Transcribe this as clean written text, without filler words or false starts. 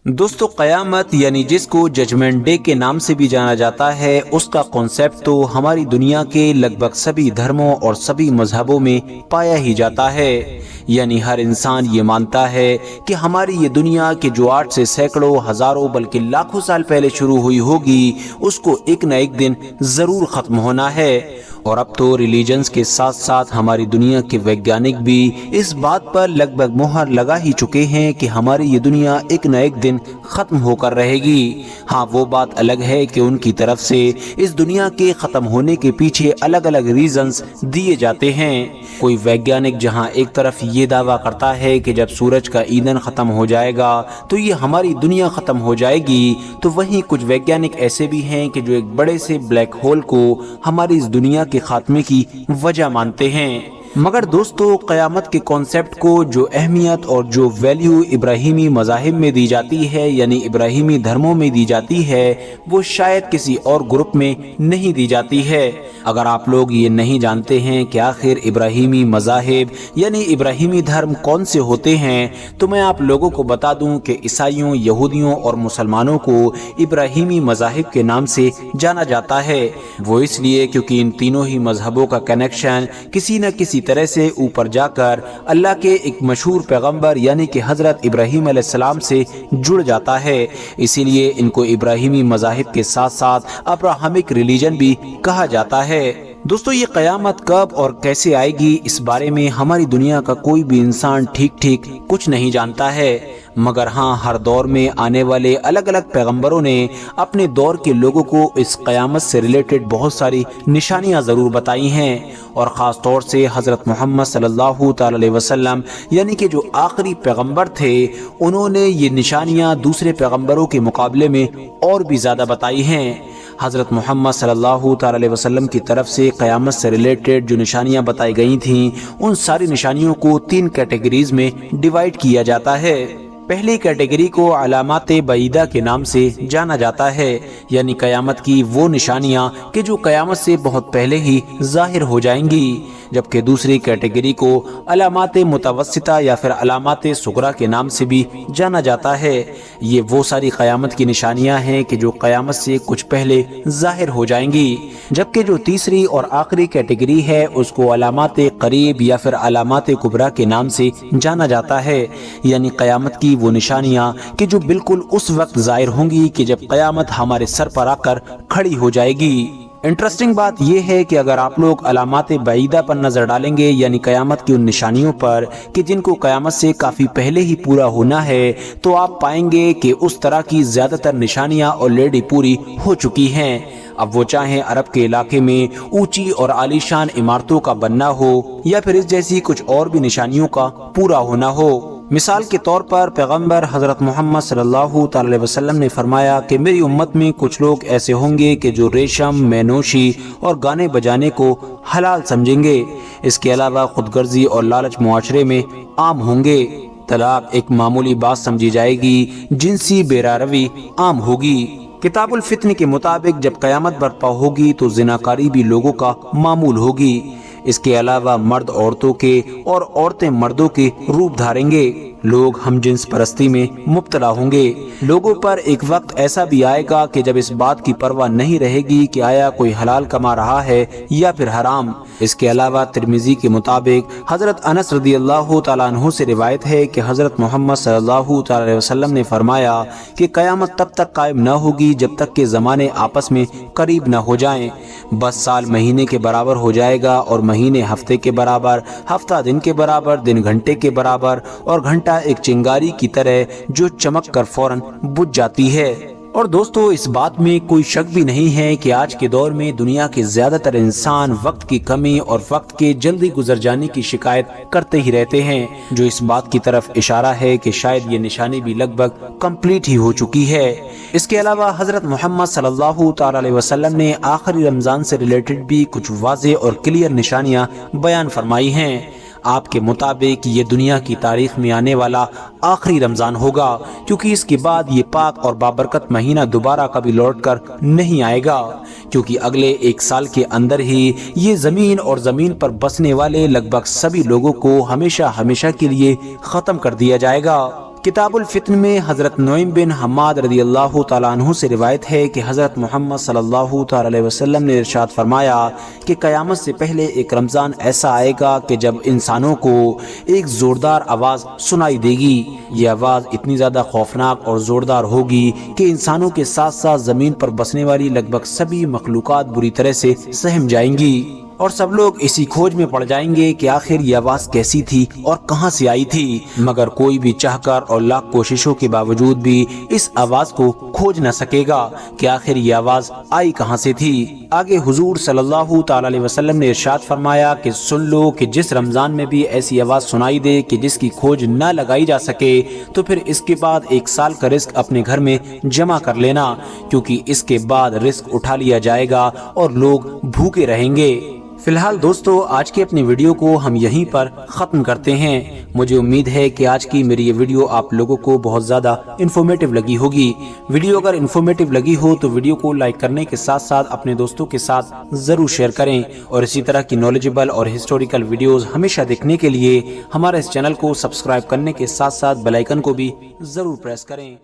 دوستو قیامت یعنی جس کو ججمنٹ ڈے کے نام سے بھی جانا جاتا ہے، اس کا کانسیپٹ تو ہماری دنیا کے لگ بھگ سبھی دھرموں اور سبھی مذہبوں میں پایا ہی جاتا ہے۔ یعنی ہر انسان یہ مانتا ہے کہ ہماری یہ دنیا کے جو آج سے سینکڑوں ہزاروں بلکہ لاکھوں سال پہلے شروع ہوئی ہوگی، اس کو ایک نہ ایک دن ضرور ختم ہونا ہے۔ اور اب تو ریلیجنز کے ساتھ ساتھ ہماری دنیا کے ویگیانک بھی اس بات پر لگ بھگ مہر لگا ہی چکے ہیں کہ ہماری یہ دنیا ایک نہ ایک دن ختم ہو کر رہے گی۔ ہاں، وہ بات الگ ہے کہ ان کی طرف سے اس دنیا کے ختم ہونے کے پیچھے الگ الگ ریزنز دیے جاتے ہیں۔ کوئی ویگیانک جہاں ایک طرف یہ دعویٰ کرتا ہے کہ جب سورج کا ایندھن ختم ہو جائے گا تو یہ ہماری دنیا ختم ہو جائے گی، تو وہیں کچھ ویگیانک ایسے بھی ہیں کہ جو ایک بڑے سے بلیک ہول کو ہماری اس دنیا کے خاتمے کی وجہ مانتے ہیں۔ مگر دوستو، قیامت کے کانسیپٹ کو جو اہمیت اور جو ویلیو ابراہیمی مذاہب میں دی جاتی ہے، یعنی ابراہیمی دھرموں میں دی جاتی ہے، وہ شاید کسی اور گروپ میں نہیں دی جاتی ہے۔ اگر آپ لوگ یہ نہیں جانتے ہیں کہ آخر ابراہیمی مذاہب یعنی ابراہیمی دھرم کون سے ہوتے ہیں، تو میں آپ لوگوں کو بتا دوں کہ عیسائیوں، یہودیوں اور مسلمانوں کو ابراہیمی مذاہب کے نام سے جانا جاتا ہے۔ وہ اس لیے کیونکہ ان تینوں ہی مذہبوں کا کنیکشن کسی نہ کسی طرح سے اوپر جا کر اللہ کے ایک مشہور پیغمبر یعنی کہ حضرت ابراہیم علیہ السلام سے جڑ جاتا ہے۔ اسی لیے ان کو ابراہیمی مذاہب کے ساتھ ساتھ ابراہمک ریلیجن بھی کہا جاتا ہے۔ دوستو، یہ قیامت کب اور کیسے آئے گی، اس بارے میں ہماری دنیا کا کوئی بھی انسان ٹھیک کچھ نہیں جانتا ہے۔ مگر ہاں، ہر دور میں آنے والے الگ الگ پیغمبروں نے اپنے دور کے لوگوں کو اس قیامت سے ریلیٹڈ بہت ساری نشانیاں ضرور بتائی ہیں، اور خاص طور سے حضرت محمد صلی اللہ تعالی علیہ وسلم یعنی کہ جو آخری پیغمبر تھے، انہوں نے یہ نشانیاں دوسرے پیغمبروں کے مقابلے میں اور بھی زیادہ بتائی ہیں۔ حضرت محمد صلی اللہ تعالی علیہ وسلم کی طرف سے قیامت سے ریلیٹڈ جو نشانیاں بتائی گئی تھیں، ان ساری نشانیوں کو 3 کیٹیگریز میں ڈیوائیڈ کیا جاتا ہے۔ پہلی کیٹیگری کو علامات بعیدہ کے نام سے جانا جاتا ہے، یعنی قیامت کی وہ نشانیاں کہ جو قیامت سے بہت پہلے ہی ظاہر ہو جائیں گی، جبکہ دوسری کیٹیگری کو علامات متوسطہ یا پھر علامات صغریٰ کے نام سے بھی جانا جاتا ہے۔ یہ وہ ساری قیامت کی نشانیاں ہیں کہ جو قیامت سے کچھ پہلے ظاہر ہو جائیں گی، جبکہ جو تیسری اور آخری کیٹیگری ہے اس کو علامات قریب یا پھر علامات کبریٰ کے نام سے جانا جاتا ہے، یعنی قیامت کی وہ نشانیاں کہ جو بالکل اس وقت ظاہر ہوں گی کہ جب قیامت ہمارے سر پر آ کر کھڑی ہو جائے گی۔ انٹرسٹنگ بات یہ ہے کہ اگر آپ لوگ علامات بعیدہ پر نظر ڈالیں گے، یعنی قیامت کی ان نشانیوں پر کہ جن کو قیامت سے کافی پہلے ہی پورا ہونا ہے، تو آپ پائیں گے کہ اس طرح کی زیادہ تر نشانیاں آلریڈی پوری ہو چکی ہیں۔ اب وہ چاہیں عرب کے علاقے میں اونچی اور عالیشان عمارتوں کا بننا ہو یا پھر اس جیسی کچھ اور بھی نشانیوں کا پورا ہونا ہو۔ مثال کے طور پر پیغمبر حضرت محمد صلی اللہ تعالی علیہ وسلم نے فرمایا کہ میری امت میں کچھ لوگ ایسے ہوں گے کہ جو ریشم، مینوشی اور گانے بجانے کو حلال سمجھیں گے۔ اس کے علاوہ خود غرضی اور لالچ معاشرے میں عام ہوں گے۔ طلاق ایک معمولی بات سمجھی جائے گی، جنسی بیراروی عام ہوگی۔ کتاب الفتن کے مطابق جب قیامت برپا ہوگی تو زناکاری بھی لوگوں کا معمول ہوگی۔ اس کے علاوہ مرد عورتوں کے اور عورتیں مردوں کے روپ دھاریں گے۔ لوگ ہم جنس پرستی میں مبتلا ہوں گے۔ لوگوں پر ایک وقت ایسا بھی آئے گا کہ جب اس بات کی پرواہ نہیں رہے گی کہ آیا کوئی حلال کما رہا ہے یا پھر حرام۔ اس کے علاوہ ترمذی کے مطابق حضرت انس رضی اللہ تعالیٰ عنہ سے روایت ہے کہ حضرت محمد صلی اللہ تعالی علیہ وسلم نے فرمایا کہ قیامت تب تک قائم نہ ہوگی جب تک کہ زمانے آپس میں قریب نہ ہو جائیں۔ بس سال مہینے کے برابر ہو جائے گا اور مہینے ہفتے کے برابر، ہفتہ دن کے برابر، دن گھنٹے کے برابر اور گھنٹہ ایک چنگاری کی طرح جو چمک کر فوراً بجھ جاتی ہے۔ اور دوستو، اس بات میں کوئی شک بھی نہیں ہے کہ آج کے دور میں دنیا کے زیادہ تر انسان وقت کی کمی اور وقت کے جلدی گزر جانے کی شکایت کرتے ہی رہتے ہیں، جو اس بات کی طرف اشارہ ہے کہ شاید یہ نشانی بھی لگ بھگ کمپلیٹ ہی ہو چکی ہے۔ اس کے علاوہ حضرت محمد صلی اللہ تعالی علیہ وسلم نے آخری رمضان سے ریلیٹڈ بھی کچھ واضح اور کلیئر نشانیاں بیان فرمائی ہیں۔ آپ کے مطابق یہ دنیا کی تاریخ میں آنے والا آخری رمضان ہوگا، کیونکہ اس کے بعد یہ پاک اور بابرکت مہینہ دوبارہ کبھی لوٹ کر نہیں آئے گا، کیونکہ اگلے 1 سال کے اندر ہی یہ زمین اور زمین پر بسنے والے لگ بھگ سبھی لوگوں کو ہمیشہ کے لیے ختم کر دیا جائے گا۔ کتاب الفتن میں حضرت نعیم بن حماد رضی اللہ تعالیٰ عنہ سے روایت ہے کہ حضرت محمد صلی اللہ تعالیٰ علیہ وسلم نے ارشاد فرمایا کہ قیامت سے پہلے ایک رمضان ایسا آئے گا کہ جب انسانوں کو ایک زوردار آواز سنائی دے گی۔ یہ آواز اتنی زیادہ خوفناک اور زوردار ہوگی کہ انسانوں کے ساتھ ساتھ زمین پر بسنے والی لگ بھگ سبھی مخلوقات بری طرح سے سہم جائیں گی، اور سب لوگ اسی کھوج میں پڑ جائیں گے کہ آخر یہ آواز کیسی تھی اور کہاں سے آئی تھی، مگر کوئی بھی چاہ کر اور لاکھ کوششوں کے باوجود بھی اس آواز کو کھوج نہ سکے گا کہ آخر یہ آواز آئی کہاں سے تھی۔ آگے حضور صلی اللہ تعالی علیہ وسلم نے ارشاد فرمایا کہ سن لو کہ جس رمضان میں بھی ایسی آواز سنائی دے کہ جس کی کھوج نہ لگائی جا سکے تو پھر اس کے بعد 1 سال کا رزق اپنے گھر میں جمع کر لینا، کیونکہ اس کے بعد رزق اٹھا لیا جائے گا اور لوگ بھوکے رہیں گے۔ فی الحال دوستو، آج کی اپنی ویڈیو کو ہم یہیں پر ختم کرتے ہیں۔ مجھے امید ہے کہ آج کی میری یہ ویڈیو آپ لوگوں کو بہت زیادہ انفارمیٹیو لگی ہوگی۔ ویڈیو اگر انفارمیٹیو لگی ہو تو ویڈیو کو لائک کرنے کے ساتھ ساتھ اپنے دوستوں کے ساتھ ضرور شیئر کریں، اور اسی طرح کی نالجبل اور ہسٹوریکل ویڈیوز ہمیشہ دیکھنے کے لیے ہمارے اس چینل کو سبسکرائب کرنے کے ساتھ ساتھ بیل آئیکن کو بھی ضرور پریس کریں۔